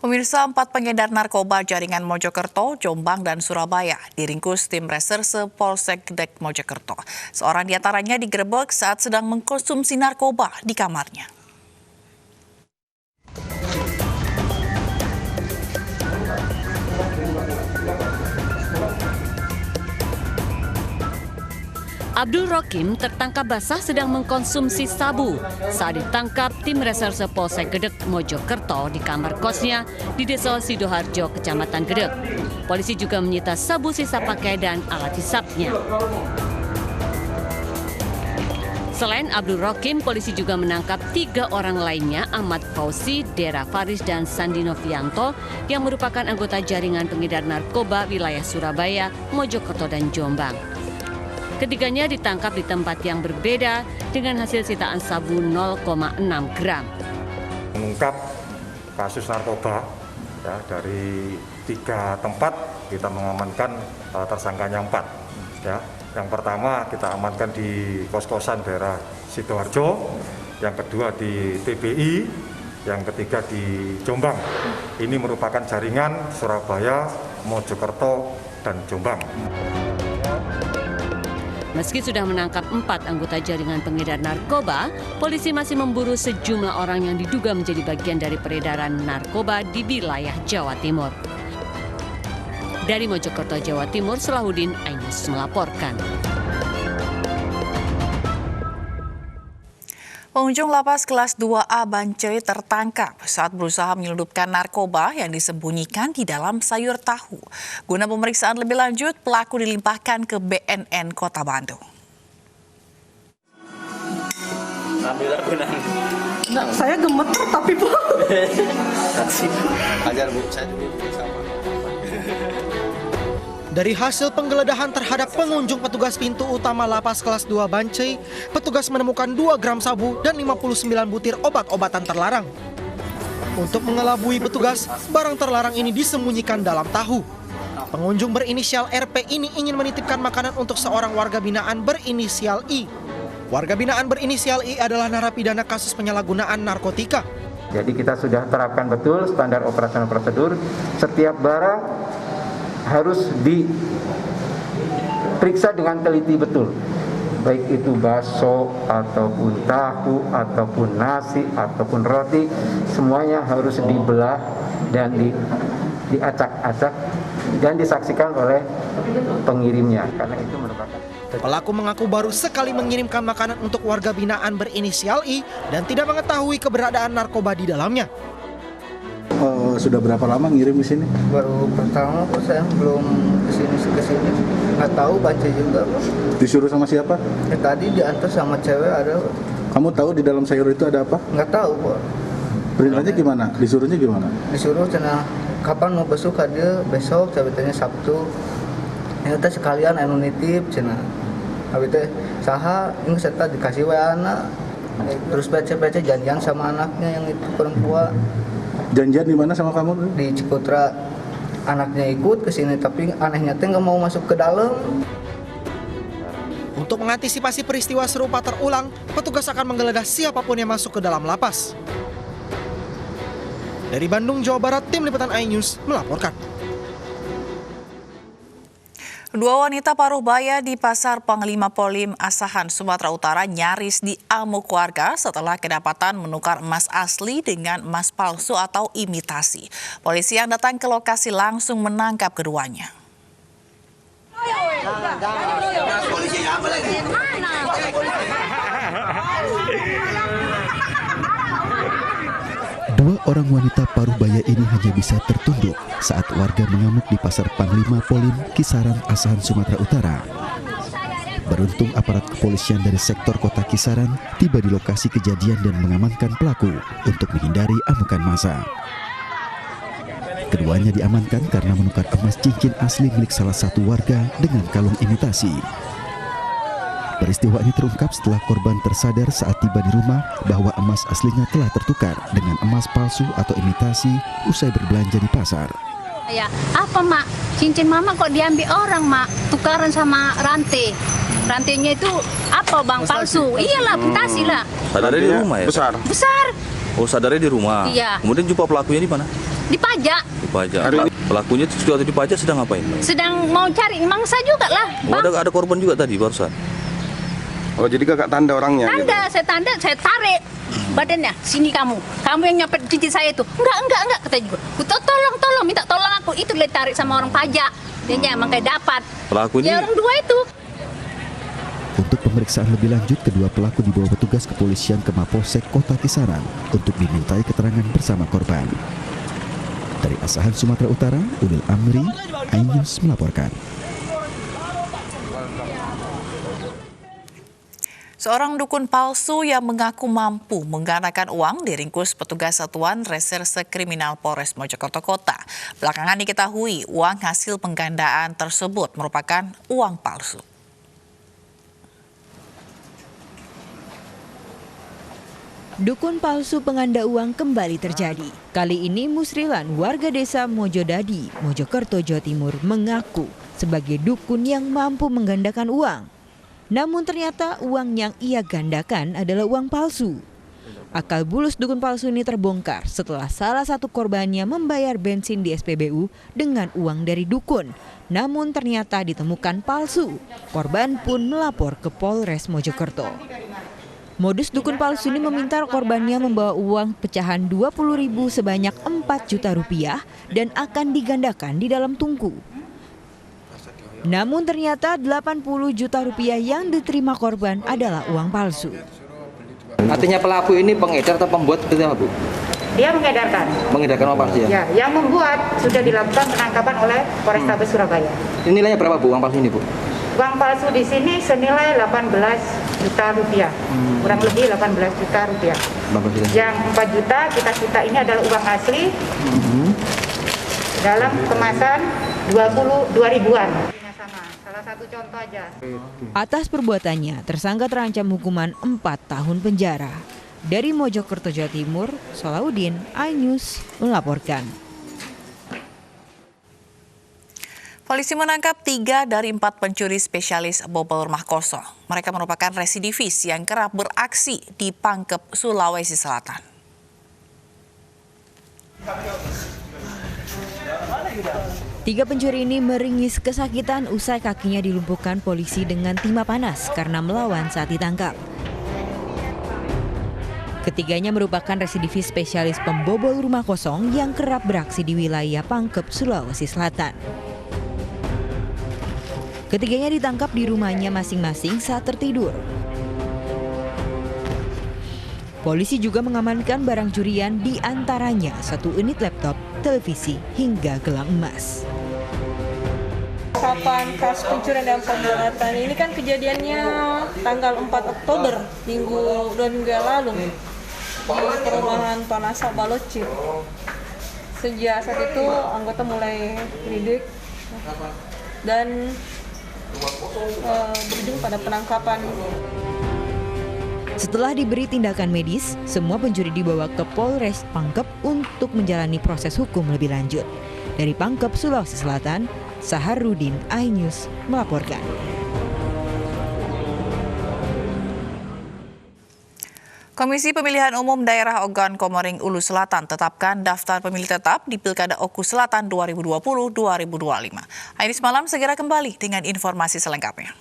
Pemirsa, 4 pengedar narkoba jaringan Mojokerto, Jombang, dan Surabaya diringkus tim reserse Polsek Gedek Mojokerto. Seorang di antaranya digerebek saat sedang mengkonsumsi narkoba di kamarnya. Abdul Rokim tertangkap basah sedang mengkonsumsi sabu saat ditangkap tim reserse Polsek Gedek Mojokerto di kamar kosnya di Desa Sidoharjo, Kecamatan Gedek. Polisi juga menyita sabu sisa pakai dan alat hisapnya. Selain Abdul Rokim, polisi juga menangkap 3 orang lainnya, Ahmad Fauzi, Dera Faris, dan Sandi Novianto yang merupakan anggota jaringan pengedar narkoba wilayah Surabaya, Mojokerto, dan Jombang. Ketiganya ditangkap di tempat yang berbeda dengan hasil sitaan sabu 0,6 gram. Mengungkap kasus narkoba ya, dari 3 tempat kita mengamankan tersangkanya 4. Ya. Yang pertama kita amankan di kos-kosan daerah Sidoarjo, yang kedua di TBI, yang ketiga di Jombang. Ini merupakan jaringan Surabaya, Mojokerto, dan Jombang. Meski sudah menangkap 4 anggota jaringan pengedar narkoba, polisi masih memburu sejumlah orang yang diduga menjadi bagian dari peredaran narkoba di wilayah Jawa Timur. Dari Mojokerto, Jawa Timur, Salahuddin, iNews melaporkan. Pengunjung lapas kelas 2A Bancai tertangkap saat berusaha menyelundupkan narkoba yang disembunyikan di dalam sayur tahu. Guna pemeriksaan lebih lanjut, pelaku dilimpahkan ke BNN Kota Bandung. Nah, saya gemeter tapi Bu. Ajar Bu, saya juga sama. Dari hasil penggeledahan terhadap pengunjung petugas pintu utama lapas kelas 2 Bancai, petugas menemukan 2 gram sabu dan 59 butir obat-obatan terlarang. Untuk mengelabui petugas, barang terlarang ini disembunyikan dalam tahu. Pengunjung berinisial RP ini ingin menitipkan makanan untuk seorang warga binaan berinisial I. Warga binaan berinisial I adalah narapidana kasus penyalahgunaan narkotika. Jadi kita sudah terapkan betul standar operasional prosedur, setiap barang harus diperiksa dengan teliti betul, baik itu bakso ataupun tahu ataupun nasi ataupun roti, semuanya harus dibelah dan diacak-acak dan disaksikan oleh pengirimnya, karena itu merupakan. Pelaku mengaku baru sekali mengirimkan makanan untuk warga binaan berinisial I dan tidak mengetahui keberadaan narkoba di dalamnya. Sudah berapa lama ngirim di sini? Baru pertama kok, saya belum kesini, nggak tahu baca juga kok. Disuruh sama siapa? Tadi diantar sama cewek ada. Kamu tahu di dalam sayur itu ada apa? Nggak tahu kok. Perintahnya gimana? Disuruhnya gimana? Disuruh cina kapan mau besok, dia besok, cabitanya Sabtu. Ini teh sekalian anu nitip cina. Habis teh saha ini serta dikasih wa anak. Terus baca janjian sama anaknya yang itu perempuan. Janjian di mana sama kamu? Di Cikutra. Anaknya ikut ke sini tapi anehnya teh nggak mau masuk ke dalam. Untuk mengantisipasi peristiwa serupa terulang, petugas akan menggeledah siapapun yang masuk ke dalam lapas. Dari Bandung, Jawa Barat, tim liputan iNews melaporkan. 2 wanita paruh baya di Pasar Panglima Polim Asahan, Sumatera Utara nyaris diamuk warga setelah kedapatan menukar emas asli dengan emas palsu atau imitasi. Polisi yang datang ke lokasi langsung menangkap keduanya. Dua orang wanita paruh baya ini hanya bisa tertunduk saat warga mengamuk di Pasar Panglima Polim, Kisaran, Asahan, Sumatera Utara. Beruntung aparat kepolisian dari sektor kota Kisaran tiba di lokasi kejadian dan mengamankan pelaku untuk menghindari amukan massa. Keduanya diamankan karena menukar emas cincin asli milik salah satu warga dengan kalung imitasi. Peristiwa ini terungkap setelah korban tersadar saat tiba di rumah bahwa emas aslinya telah tertukar dengan emas palsu atau imitasi usai berbelanja di pasar. Ya, apa mak? Cincin mama kok diambil orang mak? Tukaran sama rantai. Rantainya itu apa bang? Palsu. Iyalah, imitasi lah. Sadarnya di rumah ya? Besar. Oh, sadarnya di rumah. Iya. Kemudian jumpa pelakunya di mana? dipajak. Dipajak. Pelakunya juga dipajak sedang ngapain? Sedang mau cari mangsa juga lah. Oh, ada korban juga tadi barusan. Oh, jadi kakak tanda orangnya? Tanda, gitu. Saya tarik badannya. Sini kamu yang nyopet cincin saya itu. Enggak, kata juga. Tolong, minta tolong aku. Itu ditarik sama orang pajak. Dia emang kayak dapat. Pelaku ini? Ya orang dua itu. Untuk pemeriksaan lebih lanjut, kedua pelaku dibawa petugas kepolisian ke Mapolsek Kota Kisaran untuk dimintai keterangan bersama korban. Dari Asahan, Sumatera Utara, Ulil Amri, iNews melaporkan. Seorang dukun palsu yang mengaku mampu menggandakan uang diringkus petugas Satuan Reserse Kriminal Polres Mojokerto Kota. Belakangan diketahui uang hasil penggandaan tersebut merupakan uang palsu. Dukun palsu penganda uang kembali terjadi. Kali ini Musrilan, warga desa Mojodadi, Mojokerto, Jawa Timur, mengaku sebagai dukun yang mampu menggandakan uang. Namun ternyata uang yang ia gandakan adalah uang palsu. Akal bulus dukun palsu ini terbongkar setelah salah satu korbannya membayar bensin di SPBU dengan uang dari dukun. Namun ternyata ditemukan palsu. Korban pun melapor ke Polres Mojokerto. Modus dukun palsu ini meminta korbannya membawa uang pecahan 20.000 sebanyak 4 juta rupiah dan akan digandakan di dalam tungku. Namun ternyata 80 juta rupiah yang diterima korban adalah uang palsu. Artinya pelaku ini pengedar atau pembuat seperti apa, Bu? Dia mengedarkan. Mengedarkan uang palsu ya? Ya, yang membuat sudah dilakukan penangkapan oleh Polrestabes Surabaya. Ini nilainya berapa, Bu, uang palsu ini, Bu? Uang palsu di sini senilai 18 juta rupiah. Kurang lebih 18 juta rupiah. Yang 4 juta kita sita ini adalah uang asli dalam kemasan 2.000-an. Salah satu contoh aja. Atas perbuatannya, tersangka terancam hukuman 4 tahun penjara. Dari Mojokerto, Jawa Timur, Solahuddin, iNews melaporkan. Polisi menangkap 3 dari 4 pencuri spesialis bobol rumah kosong. Mereka merupakan residivis yang kerap beraksi di Pangkep, Sulawesi Selatan. Tiga pencuri ini meringis kesakitan usai kakinya dilumpuhkan polisi dengan timah panas karena melawan saat ditangkap. Ketiganya merupakan residivis spesialis pembobol rumah kosong yang kerap beraksi di wilayah Pangkep, Sulawesi Selatan. Ketiganya ditangkap di rumahnya masing-masing saat tertidur. Polisi juga mengamankan barang curian, di antaranya 1 unit laptop, televisi, hingga gelang emas. Kapan kasus pencurian dan pembuatan ini kan kejadiannya tanggal 4 Oktober, 2 minggu yang lalu di perumahan Panasa Baloci. Sejak saat itu anggota mulai lidik dan berujung pada penangkapan. Setelah diberi tindakan medis, semua pencuri dibawa ke Polres Pangkep untuk menjalani proses hukum lebih lanjut. Dari Pangkep, Sulawesi Selatan, Saharudin, iNews melaporkan. Komisi Pemilihan Umum Daerah Ogan Komering Ulu Selatan tetapkan daftar pemilih tetap di Pilkada Oku Selatan 2020-2025. Ini semalam segera kembali dengan informasi selengkapnya.